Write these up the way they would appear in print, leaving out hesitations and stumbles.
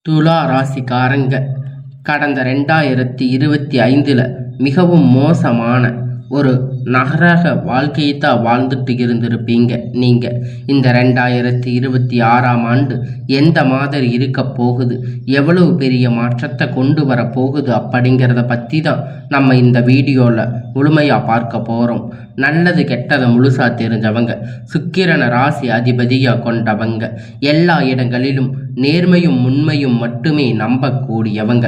துலா ராசிக்காரங்க கடந்த 2025 மிகவும் மோசமான ஒரு நகரக வாழ்க்கையை தான் வாழ்ந்துட்டு இருந்திருப்பீங்க. நீங்கள் இந்த 2026ஆம் ஆண்டு எந்த மாதிரி இருக்க போகுது, எவ்வளவு பெரிய மாற்றத்தை கொண்டு வர போகுது அப்படிங்கிறத பற்றி தான் நம்ம இந்த வீடியோவில் முழுமையாக பார்க்க போகிறோம். நல்லது கெட்டதை முழுசாக தெரிஞ்சவங்க, சுக்கிரன ராசி அதிபதியாக கொண்டவங்க, எல்லா இடங்களிலும் நேர்மையும் உண்மையும் மட்டுமே நம்பக்கூடியவங்க.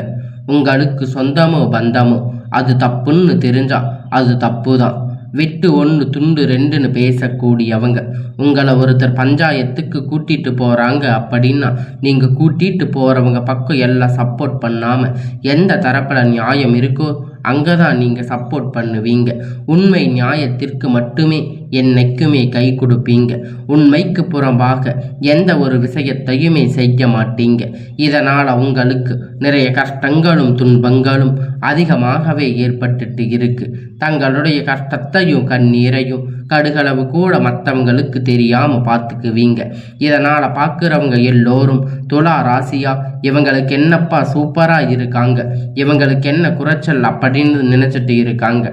உங்களுக்கு சொந்தமோ பந்தமோ அது தப்புன்னு தெரிஞ்சா அது தப்பு தான். வெட்டு 1 துண்டு 2ன்னு பேசக்கூடியவங்க. உங்களை ஒருத்தர் பஞ்சாயத்துக்கு கூட்டிட்டு போகிறாங்க அப்படின்னா நீங்கள் கூட்டிட்டு போகிறவங்க பக்கம் எல்லாம் சப்போர்ட் பண்ணாமல் எந்த தரப்பில் நியாயம் இருக்கோ அங்கே தான் நீங்கள் சப்போர்ட் பண்ணுவீங்க. உண்மை நியாயத்திற்கு மட்டுமே என்னைக்குமே கை கொடுப்பீங்க. உண்மைக்கு புறம்பாக எந்த ஒரு விஷயத்தையுமே செய்ய மாட்டீங்க. இதனால் உங்களுக்கு நிறைய கஷ்டங்களும் துன்பங்களும் அதிகமாகவே ஏற்பட்டுட்டு இருக்கு. தங்களுடைய கஷ்டத்தையும் கண்ணீரையும் கடுகளவு கூட மற்றவங்களுக்கு தெரியாமல் பார்த்துக்குவீங்க. இதனால் பார்க்குறவங்க எல்லோரும் துலா ராசியா இவங்களுக்கு என்னப்பா சூப்பராக இருக்காங்க, இவங்களுக்கு என்ன குறைச்சல் அப்படின்னு நினச்சிட்டு இருக்காங்க.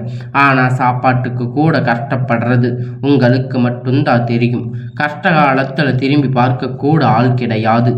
ஆனால் சாப்பாட்டுக்கு கூட கஷ்டப்படுறது உங்களுக்கு மட்டும்தான் தெரியும். கஷ்ட காலத்தில் திரும்பி பார்க்க கூட ஆள் கிடையாது.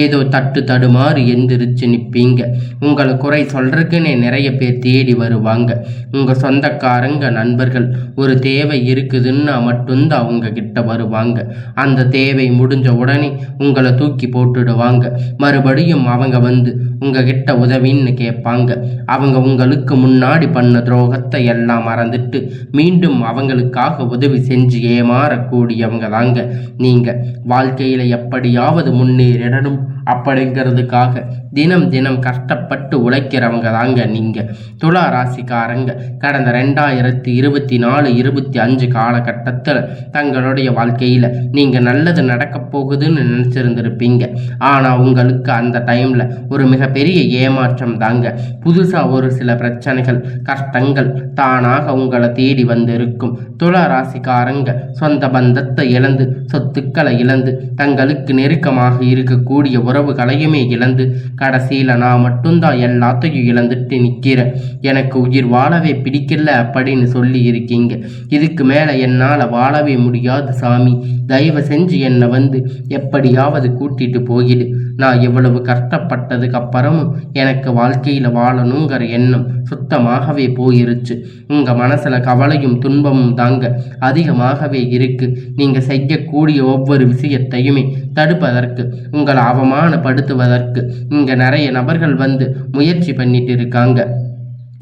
ஏதோ தட்டு தடுமாறு எந்திரிச்சு நிற்பீங்க. உங்களை குறை சொல்றதுக்குன்னே நிறைய பேர் தேடி வருவாங்க. உங்கள் சொந்தக்காரங்க நண்பர்கள் ஒரு தேவை இருக்குதுன்னா மட்டும்தான் அவங்க கிட்ட வருவாங்க. அந்த தேவை முடிஞ்ச உடனே உங்களை தூக்கி போட்டுடுவாங்க. மறுபடியும் அவங்க வந்து உங்ககிட்ட உதவின்னு கேட்பாங்க. அவங்க உங்களுக்கு முன்னாடி பண்ண துரோகத்தை எல்லாம் மறந்துட்டு மீண்டும் அவங்களுக்காக உதவி செஞ்சு ஏமாறக்கூடியவங்க தாங்க நீங்க. வாழ்க்கையில எப்படியாவது முன்னேறிடணும் அப்படிங்கிறதுக்காக தினம் தினம் கஷ்டப்பட்டு உழைக்கிறவங்க தாங்க நீங்க. துலா ராசிக்காரங்க கடந்த 2024-25 காலகட்டத்தில் தங்களுடைய வாழ்க்கையில் நீங்கள் நல்லது நடக்க போகுதுன்னு நினச்சிருந்திருப்பீங்க. ஆனால் உங்களுக்கு அந்த டைமில் ஒரு மிகப்பெரிய ஏமாற்றம் தாங்க. புதுசாக ஒரு சில பிரச்சனைகள் கஷ்டங்கள் தானாக உங்களை தேடி வந்திருக்கும். துலா ராசிக்காரங்க சொந்த பந்தத்தை இழந்து, சொத்துக்களை இழந்து, தங்களுக்கு நெருக்கமாக இருக்கக்கூடிய உறவுகளையுமே இழந்து, கடைசியில் நான் மட்டும்தான் எல்லாத்தையும் இழந்துட்டு நிற்கிறேன், எனக்கு உயிர் வாழவே பிடிக்கல அப்படின்னு சொல்லி இருக்கீங்க. இதுக்கு மேலே என்னால் வாழவே முடியாது சாமி, தயவு செஞ்சு என்னை வந்து எப்படியாவது கூட்டிட்டு போயிடு. நான் எவ்வளவு கஷ்டப்பட்டதுக்கு அப்புறமும் எனக்கு வாழ்க்கையில் வாழணுங்கிற எண்ணம் சுத்தமாகவே போயிருச்சு. உங்கள் மனசில் கவலையும் துன்பமும் தாங்க அதிகமாகவே இருக்கு. நீங்கள் செய்யக்கூடிய ஒவ்வொரு விஷயத்தையுமே தடுப்பதற்கு, உங்களை அவமானப்படுத்துவதற்கு இங்கே நிறைய நபர்கள் வந்து முயற்சி பண்ணிட்டு இருக்காங்க.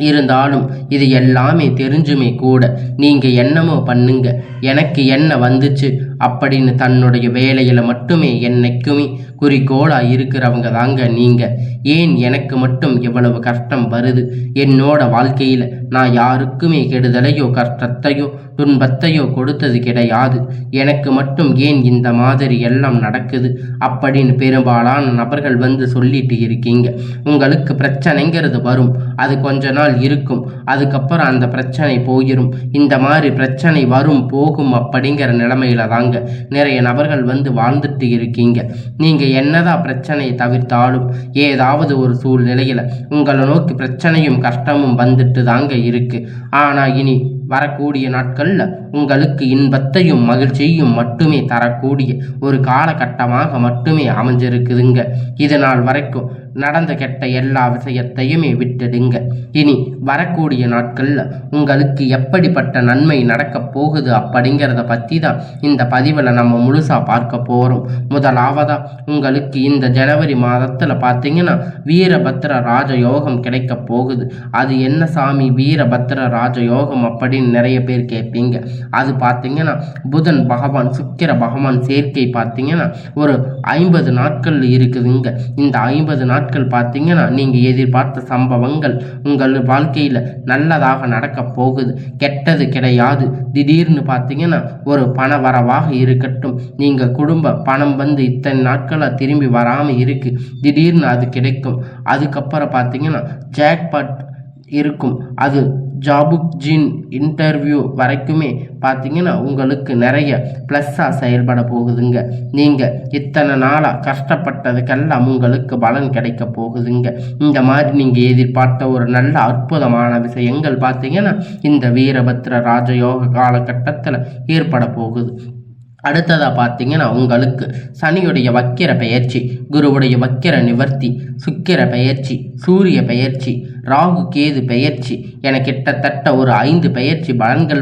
இருந்தாலும் இது எல்லாமே தெரிஞ்சுமே கூட நீங்கள் என்னமோ பண்ணுங்க, எனக்கு என்ன வந்துச்சு அப்படின்னு தன்னுடைய வேலையில் மட்டுமே என்னைக்குமே குறிக்கோளாக இருக்கிறவங்க தாங்க நீங்கள். ஏன் எனக்கு மட்டும் எவ்வளவு கஷ்டம் வருது? என்னோட வாழ்க்கையில் நான் யாருக்குமே கெடுதலையோ கஷ்டத்தையோ துன்பத்தையோ கொடுத்தது கிடையாது. எனக்கு மட்டும் ஏன் இந்த மாதிரி எல்லாம் நடக்குது அப்படின்னு பெரும்பாலான நபர்கள் வந்து சொல்லிட்டு இருக்கீங்க. உங்களுக்கு பிரச்சனைங்கிறது வரும், அது கொஞ்ச நாள் இருக்கும், அதுக்கப்புறம் அந்த பிரச்சனை போயிடும். இந்த மாதிரி பிரச்சனை வரும் போகும் அப்படிங்கிற நிலைமையில தாங்க நிறைய நபர்கள் வந்து வாழ்ந்துட்டு இருக்கீங்க. நீங்க என்னதான் பிரச்சனையை தவிர்த்தாலும் ஏதாவது ஒரு சூழ்நிலையில உங்களை நோக்கி பிரச்சனையும் கஷ்டமும் வந்துட்டு தாங்க இருக்கு. ஆனா இனி வரக்கூடிய நாட்களில் உங்களுக்கு இன்பத்தையும் மகிழ்ச்சியையும் மட்டுமே தரக்கூடிய ஒரு காலகட்டமாக மட்டுமே அமைஞ்சிருக்குதுங்க. இது நாள் வரைக்கும் நடந்த கெட்ட எல்லா விஷயத்தையுமே விட்டுடுங்க. இனி வரக்கூடிய நாட்களில் உங்களுக்கு எப்படிப்பட்ட நன்மை நடக்க போகுது அப்படிங்கிறத பற்றி தான் இந்த பதிவில் நம்ம முழுசாக பார்க்க போகிறோம். முதலாவதாக உங்களுக்கு இந்த ஜனவரி மாதத்தில் பார்த்தீங்கன்னா வீரபத்ர ராஜயோகம் கிடைக்க போகுது. அது என்ன சாமி வீரபத்ர ராஜயோகம் அப்படின்னு நிறைய பேர் கேட்பீங்க. அது பார்த்தீங்கன்னா புதன் பகவான் சுக்கிர பகவான் சேர்க்கை பார்த்தீங்கன்னா ஒரு 50 நாட்கள் இருக்குதுங்க. இந்த 50 நாட்கள் பார்த்தீங்கன்னா நீங்கள் எதிர்பார்த்த சம்பவங்கள் உங்கள் வாழ்க்கையில் நல்லதாக நடக்க போகுது. கெட்டது கிடையாது. திடீர்னு பார்த்தீங்கன்னா ஒரு பண வரவாக இருக்கட்டும், நீங்கள் குடும்ப பணம் வந்து இத்தனை நாட்களாக திரும்பி வராமல் இருக்கு, திடீர்னு அது கிடைக்கும். அதுக்கப்புறம் பார்த்தீங்கன்னா ஜாக்பாட் இருக்கும். அது ஜாபுக்ஜின் இன்டர்வியூ வரைக்குமே பார்த்தீங்கன்னா உங்களுக்கு நிறைய ப்ளஸ்ஸாக செயல்பட போகுதுங்க. நீங்கள் இத்தனை நாளாக கஷ்டப்பட்டதுக்கெல்லாம் உங்களுக்கு பலன் கிடைக்க போகுதுங்க. இந்த மாதிரி நீங்கள் எதிர்பார்த்த ஒரு நல்ல அற்புதமான விஷயங்கள் பார்த்தீங்கன்னா இந்த வீரபத்ர ராஜயோக காலகட்டத்தில் ஏற்பட போகுது. அடுத்ததாக பார்த்தீங்கன்னா உங்களுக்கு சனியுடைய வக்கிர பெயர்ச்சி, குருவுடைய வக்கிர நிவர்த்தி, சுக்கிர பெயர்ச்சி, சூரிய பெயர்ச்சி, ராகு கேது பெயர்ச்சி என கிட்டத்தட்ட ஒரு 5 பெயர்ச்சி பலன்கள்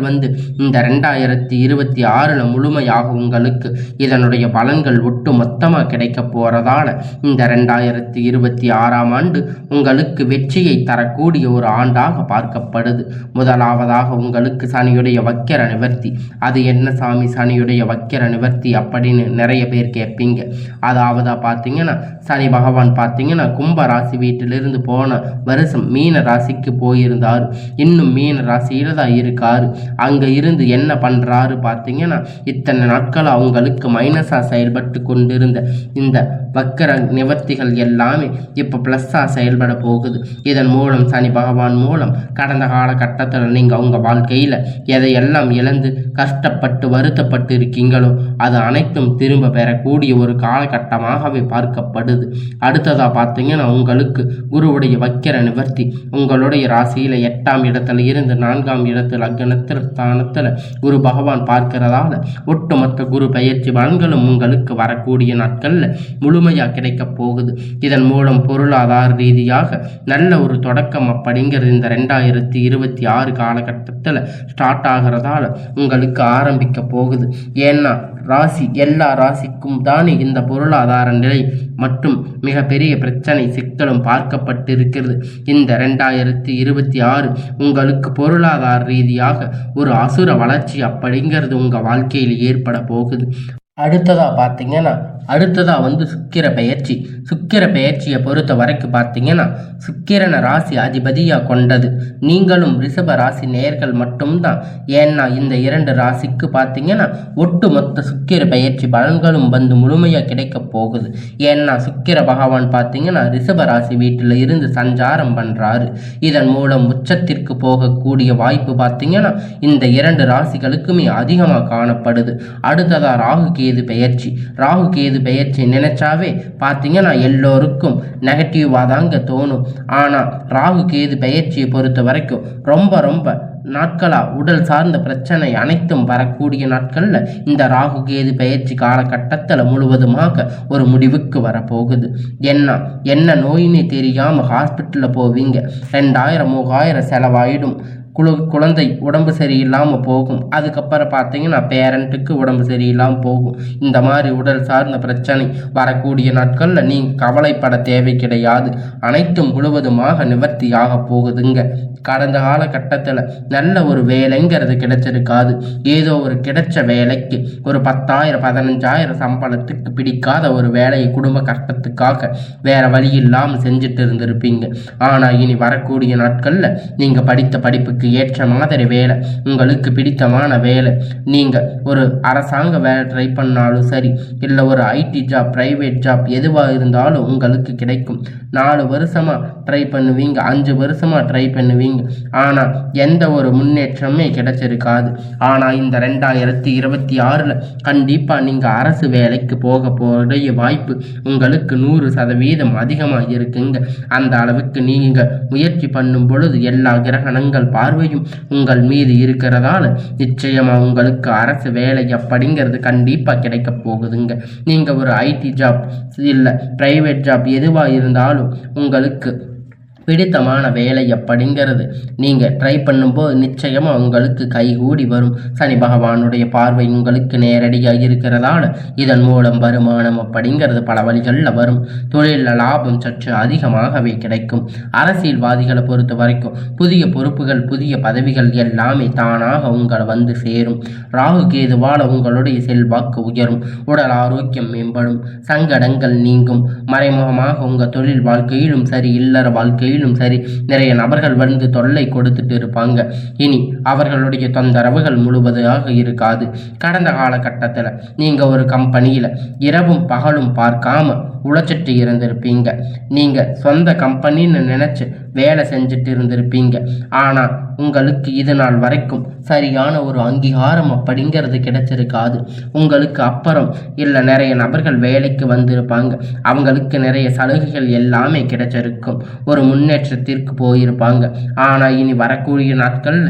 இந்த 2026 முழுமையாக உங்களுக்கு இதனுடைய பலன்கள் ஒட்டு மொத்தமாக கிடைக்க போகிறதால இந்த 2026ஆம் ஆண்டு உங்களுக்கு வெற்றியை தரக்கூடிய ஒரு ஆண்டாக பார்க்கப்படுது. முதலாவதாக உங்களுக்கு சனியுடைய வக்கிர நிவர்த்தி. அது என்ன சாமி சனியுடைய வக்கிர நிவர்த்தி அப்படின்னு நிறைய பேர் கேட்பீங்க. அதாவது பார்த்தீங்கன்னா சனி பகவான் பார்த்தீங்கன்னா கும்ப ராசி வீட்டிலிருந்து போன வருஷம் மீன ராசிக்கு போயிருந்தார். இன்னும் மீன ராசியில தான் இருக்காரு. அங்க இருந்து என்ன பண்றாரு பார்த்தீங்கன்னா இத்தனை நாட்கள் அவங்களுக்கு மைனஸா செயல்பட்டு கொண்டிருந்த இந்த வக்கர நிவர்த்திகள் எல்லாமே இப்போ ப்ளஸ்ஸாக செயல்பட போகுது. இதன் மூலம் சனி பகவான் மூலம் கடந்த காலகட்டத்தில் நீங்கள் உங்கள் வாழ்க்கையில் எதையெல்லாம் இழந்து கஷ்டப்பட்டு வருத்தப்பட்டு இருக்கீங்களோ அது அனைத்தும் திரும்ப பெறக்கூடிய ஒரு காலகட்டமாகவே பார்க்கப்படுது. அடுத்ததாக பார்த்தீங்கன்னா உங்களுக்கு குருவுடைய வக்கிர நிவர்த்தி. உங்களுடைய ராசியில் 8ஆம் இடத்துல இருந்து 4ஆம் இடத்துல லக்னத்தில் ஸ்தானத்தில் குரு பகவான் பார்க்கிறதால ஒட்டுமொத்த குரு பயிற்சி பலன்களும் உங்களுக்கு வரக்கூடிய நாட்களில் முழுமையாக கிடைக்க போகுது. இதன் மூலம் பொருளாதார ரீதியாக நல்ல ஒரு தொடக்கம் அப்படிங்கிறது இந்த 2026 காலகட்டத்தில் ஸ்டார்ட் ஆகிறதால உங்களுக்கு ஆரம்பிக்க போகுது. ஏன்னா ராசி எல்லா ராசிக்கும் தானே இந்த பொருளாதார நிலை மற்றும் மிகப்பெரிய பிரச்சனை சிக்கலும் பார்க்கப்பட்டிருக்கிறது. இந்த 2026 உங்களுக்கு பொருளாதார ரீதியாக ஒரு அசுர வளர்ச்சி அப்படிங்கிறது உங்கள் வாழ்க்கையில் ஏற்பட போகுது. அடுத்ததாக பார்த்தீங்கன்னா சுக்கிர பெயர்ச்சி. சுக்கிர பெயர்ச்சியை பொறுத்த வரைக்கும் பார்த்தீங்கன்னா சுக்கிரனை ராசி அதிபதியாக கொண்டது. நீங்களும் ரிஷப ராசி நேர்கள் மட்டும்தான். ஏன்னா இந்த 2 ராசிக்கு பார்த்தீங்கன்னா ஒட்டு மொத்த சுக்கிர பெயர்ச்சி பலன்களும் முழுமையாக கிடைக்க போகுது. ஏன்னா சுக்கிர பகவான் பார்த்தீங்கன்னா ரிஷப ராசி வீட்டில் இருந்து சஞ்சாரம் பண்ணுறாரு. இதன் மூலம் உச்சத்திற்கு போகக்கூடிய வாய்ப்பு பார்த்தீங்கன்னா இந்த 2 ராசிகளுக்குமே அதிகமாக காணப்படுது. அடுத்ததாக ராகு கேது பெயர்ச்சி. ராகு கேது பெயர்ச்சி நினைச்சாவே பார்த்தீங்கன்னா எல்லோருக்கும் நெகட்டிவாக தாங்க தோணும். ஆனால் ராகு கேது பெயர்ச்சியை பொறுத்த வரைக்கும் ரொம்ப நாட்களாக உடல் சார்ந்த பிரச்சனை அனைத்தும் வரக்கூடிய நாட்களில் இந்த ராகு கேது பெயர்ச்சி காலகட்டத்தில் முழுவதுமாக ஒரு முடிவுக்கு வரப்போகுது. என்ன நோயின்னு தெரியாமல் ஹாஸ்பிட்டலில் போவீங்க. 2000-3000 செலவாயிடும். குழந்தை உடம்பு சரியில்லாமல் போகும். அதுக்கப்புறம் பார்த்தீங்கன்னா பேரண்ட்டுக்கு உடம்பு சரியில்லாமல் போகும். இந்த மாதிரி உடல் சார்ந்த பிரச்சனை வரக்கூடிய நாட்களில் நீங்கள் கவலைப்பட தேவை கிடையாது. அனைத்தும் முழுவதுமாக நிவர்த்தியாக போகுதுங்க. கடந்த காலகட்டத்தில் நல்ல ஒரு வேலைங்கிறது கிடைச்சிருக்காது. ஏதோ ஒரு கிடைச்ச வேலைக்கு ஒரு 10,000-15,000 சம்பளத்துக்கு பிடிக்காத ஒரு வேலையை குடும்ப கஷ்டத்துக்காக வேற வழி இல்லாமல் செஞ்சுட்டு இருந்திருப்பீங்க. ஆனால் இனி வரக்கூடிய நாட்களில் நீங்கள் படித்த படிப்புக்கு ஏற்ற மாதிரி வேலை, உங்களுக்கு பிடித்தமான வேலை, நீங்கள் ஒரு அரசாங்க வேலை ட்ரை பண்ணாலும் சரி, இல்லை ஒரு ஐடி ஜாப், பிரைவேட் ஜாப் எதுவாக இருந்தாலும் உங்களுக்கு கிடைக்கும். 4 வருஷமாக ட்ரை பண்ணுவீங்க, 5 வருஷமாக ட்ரை பண்ணுவீங்க. ஆனால் எந்த ஒரு முன்னேற்றமே கிடைச்சிருக்காது. ஆனால் இந்த 2026 கண்டிப்பாக நீங்கள் அரசு வேலைக்கு போக போகிற வாய்ப்பு உங்களுக்கு 100% அதிகமாக இருக்குங்க. அந்த அளவுக்கு நீங்கள் முயற்சி பண்ணும் பொழுது எல்லா கிரகணங்கள் பார்வையும் உங்கள் மீது இருக்கிறதால நிச்சயமாக உங்களுக்கு அரசு வேலை அப்படிங்கிறது கண்டிப்பாக கிடைக்க போகுதுங்க. நீங்கள் ஒரு ஐடி ஜாப் இல்லை பிரைவேட் ஜாப் எதுவாக இருந்தாலும் உங்களுக்கு பிடித்தமான வேலை அப்படிங்கிறது நீங்கள் ட்ரை பண்ணும்போது நிச்சயமாக உங்களுக்கு கைகூடி வரும். சனி பகவானுடைய பார்வை உங்களுக்கு நேரடியாக இருக்கிறதால இதன் மூலம் வருமானம் அப்படிங்கிறது பல வழிகளில் வரும். தொழிலில் லாபம் சற்று அதிகமாகவே கிடைக்கும். அரசியல்வாதிகளை பொறுத்த வரைக்கும் புதிய பொறுப்புகள், புதிய பதவிகள் எல்லாமே தானாக உங்களை சேரும். ராகு கேதுவால் உங்களுடைய செல்வாக்கு உயரும். உடல் ஆரோக்கியம் மேம்படும். சங்கடங்கள் நீங்கும். மறைமுகமாக உங்கள் தொழில் வாழ்க்கையிலும் சரி, இல்லற வாழ்க்கையிலும் சரி, நிறைய நபர்கள் தொல்லை கொடுத்துட்டு இருப்பாங்க. இனி அவர்களுடைய தொந்தரவுகள் முழுவதாக இருக்காது. கடந்த காலகட்டத்தில் நீங்க ஒரு கம்பெனியில இரவும் பகலும் பார்க்காம உழைச்சிட்டு இருந்திருப்பீங்க. நீங்க சொந்த கம்பெனின்னு நினைச்சு வேலை செஞ்சுட்டு இருந்திருப்பீங்க. ஆனால் உங்களுக்கு இது நாள் வரைக்கும் சரியான ஒரு அங்கீகாரம் அப்படிங்கிறது கிடைச்சிருக்காது. உங்களுக்கு அப்புறம் இல்லை நிறைய நபர்கள் வேலைக்கு வந்திருப்பாங்க, அவங்களுக்கு நிறைய சலுகைகள் எல்லாமே கிடைச்சிருக்கும், ஒரு முன்னேற்றத்திற்கு போயிருப்பாங்க. ஆனால் இனி வரக்கூடிய நாட்கள்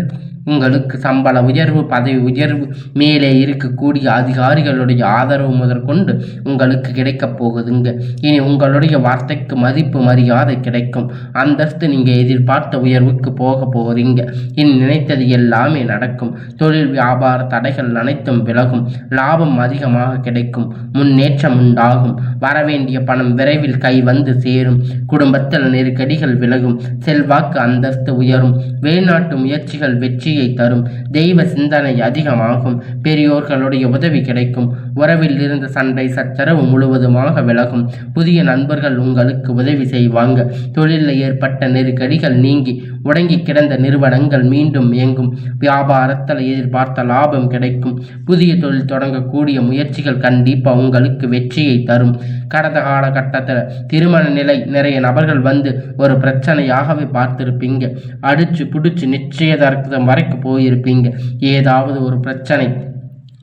உங்களுக்கு சம்பள உயர்வு, பதவி உயர்வு, மேலே இருக்கக்கூடிய அதிகாரிகளுடைய ஆதரவு முதற்கொண்டு உங்களுக்கு கிடைக்கப் போகுதுங்க. இனி உங்களுடைய வார்த்தைக்கு மதிப்பு மரியாதை கிடைக்கும். அந்தஸ்து நீங்கள் எதிர்பார்த்த உயர்வுக்கு போக போகிறீங்க. இனி நினைத்தது எல்லாமே நடக்கும். தொழில் வியாபார தடைகள் அனைத்தும் விலகும். லாபம் அதிகமாக கிடைக்கும். முன்னேற்றம் உண்டாகும். வரவேண்டிய பணம் விரைவில் கை வந்து சேரும். குடும்பத்தில் நெருக்கடிகள் விலகும். செல்வாக்கு அந்தஸ்து உயரும். வெளிநாட்டு முயற்சிகள் வெற்றியை தரும். தெய்வ சிந்தனை அதிகமாகும். பெரியோர்களுடைய உதவி கிடைக்கும். உறவில் இருந்த சண்டை சச்சரவு முழுவதுமாக விலகும். புதிய நண்பர்கள் உங்களுக்கு உதவி செய்வாங்க. தொழிலில் ஏற்பட்ட நெருக்கடிகள் நீங்கி முடங்கி கிடந்த நிறுவனங்கள் மீண்டும் இயங்கும். வியாபாரத்தில் எதிர்பார்த்த லாபம் கிடைக்கும். புதிய தொழில் தொடங்கக்கூடிய முயற்சிகள் கண்டிப்பாக உங்களுக்கு வெற்றியை தரும். கடந்த காலகட்டத்தில் திருமண நிலை நிறைய நபர்கள் வந்து ஒரு பிரச்சனையாகவே பார்த்திருப்பீங்க. அடிச்சு பிடிச்சு நிச்சயதார்த்தம் வரைக்கும் போயிருப்பீங்க. ஏதாவது ஒரு பிரச்சனை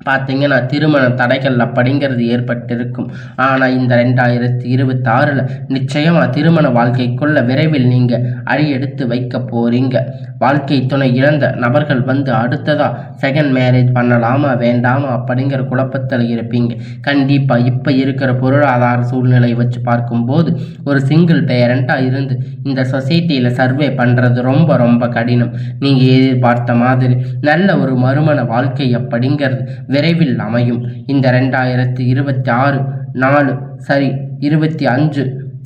பார்த்தீங்கன்னா திருமண தடைகள் அப்படிங்கிறது ஏற்பட்டிருக்கும். ஆனால் இந்த 2026 நிச்சயமாக திருமண வாழ்க்கைக்குள்ள விரைவில் நீங்கள் அடியெடுத்து வைக்க போறீங்க. வாழ்க்கை துணை இழந்த நபர்கள் வந்து அடுத்ததா செகண்ட் மேரேஜ் பண்ணலாமா வேண்டாமா அப்படிங்கிற குழப்பத்தில் இருப்பீங்க. கண்டிப்பாக இப்போ இருக்கிற பொருளாதார சூழ்நிலை வச்சு பார்க்கும்போது ஒரு சிங்கிள் பேரண்டாக இருந்து இந்த சொசைட்டியில் சர்வே பண்ணுறது ரொம்ப ரொம்ப கடினம். நீங்கள் எதிர்பார்த்த மாதிரி நல்ல ஒரு மறுமண வாழ்க்கை அப்படிங்கிறது விரைவில் அமையும். இந்த 2026 4 சரி 25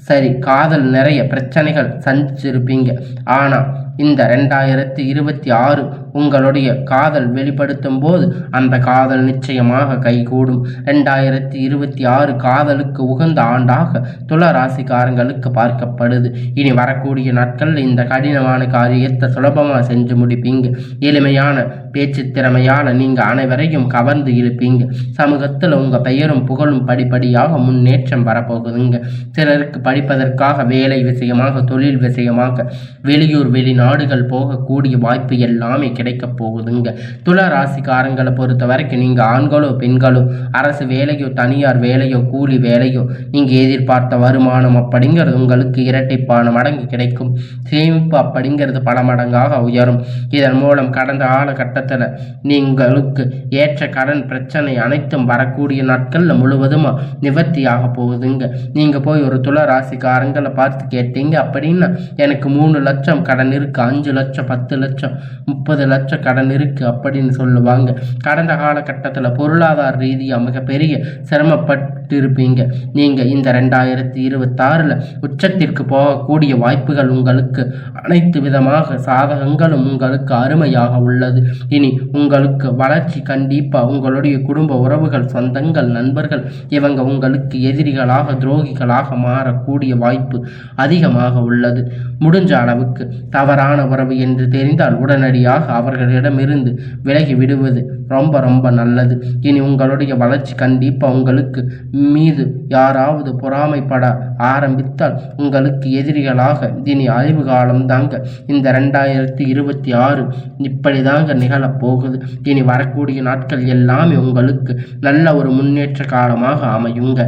சரி காதல் நிறைய பிரச்சனைகள் சந்திச்சிருப்பீங்க. ஆனால் இந்த 2026 உங்களுடைய காதல் வெளிப்படுத்தும் போது அந்த காதல் நிச்சயமாக கைகூடும். 2026 காதலுக்கு உகந்த ஆண்டாக துலா ராசிக்காரங்களுக்கு பார்க்கப்படுது. இனி வரக்கூடிய நாட்களில் இந்த கடினமான காரியத்தை சுலபமாக செஞ்சு முடிப்பீங்க. எளிமையான பேச்சு திறமையால் நீங்கள் அனைவரையும் கவர்ந்து இருப்பீங்க. சமூகத்தில் உங்கள் பெயரும் புகழும் படிப்படியாக முன்னேற்றம் வரப்போகுதுங்க. சிலருக்கு படிப்பதற்காக வேலை விஷயமாக, தொழில் விஷயமாக வெளியூர் வெளிநாடுகள் போகக்கூடிய வாய்ப்பு எல்லாமே கிடைக்க போகுதுங்க. துலா ராசிக்காரங்களை பொறுத்த வரைக்கும் நீங்கள் ஆண்களோ பெண்களோ அரசு வேலையோ தனியார் வேலையோ கூலி வேலையோ நீங்கள் எதிர்பார்த்த வருமானம் அப்படிங்கிறது உங்களுக்கு இரட்டைப்பான மடங்கு கிடைக்கும். சேமிப்பு அப்படிங்கிறது பல மடங்காக உயரும். இதன் மூலம் கடந்த காலகட்டத்தில் நீங்களுக்கு ஏற்ற கடன் பிரச்சனை அனைத்தும் வரக்கூடிய நாட்களில் முழுவதுமா நிவர்த்தியாக போகுதுங்க. நீங்கள் போய் ஒரு துலா ராசிக்காரங்களை பார்த்து கேட்டீங்க அப்படின்னா எனக்கு 3 லட்சம் கடன் இருக்கு, 5 லட்சம், 10 லட்சம், 30 லட்சம் கடன் இருக்கு அப்படின்னு சொல்லுவாங்க. கடந்த காலகட்டத்தில் பொருளாதார ரீதியாக மிகப்பெரிய சிரமப்பட்டு இருப்பீங்க. நீங்க இந்த 2026 உச்சத்திற்கு போகக்கூடிய வாய்ப்புகள் உங்களுக்கு அனைத்து விதமாக சாதகங்களும் உங்களுக்கு அருமையாக உள்ளது. இனி உங்களுக்கு வளர்ச்சி கண்டிப்பா. உங்களுடைய குடும்ப உறவுகள், சொந்தங்கள், நண்பர்கள் இவங்க உங்களுக்கு எதிரிகளாக துரோகிகளாக மாறக்கூடிய வாய்ப்பு அதிகமாக உள்ளது. முடிஞ்ச அளவுக்கு தவறான உறவு என்று தெரிந்தால் உடனடியாக அவர்களிடமிருந்து விலகி விடுவது ரொம்ப ரொம்ப நல்லது. இனி உங்களுடைய வளர்ச்சி கண்டிப்பாக உங்களுக்கு மீது யாராவது பொறாமைப்பட ஆரம்பித்தால் உங்களுக்கு எதிரிகளாக இனி அழிவு காலம் தாங்க. இந்த 2026 இப்படி தாங்க நிகழப்போகுது. இனி வரக்கூடிய நாட்கள் எல்லாமே உங்களுக்கு நல்ல ஒரு முன்னேற்ற காலமாக அமையுங்க.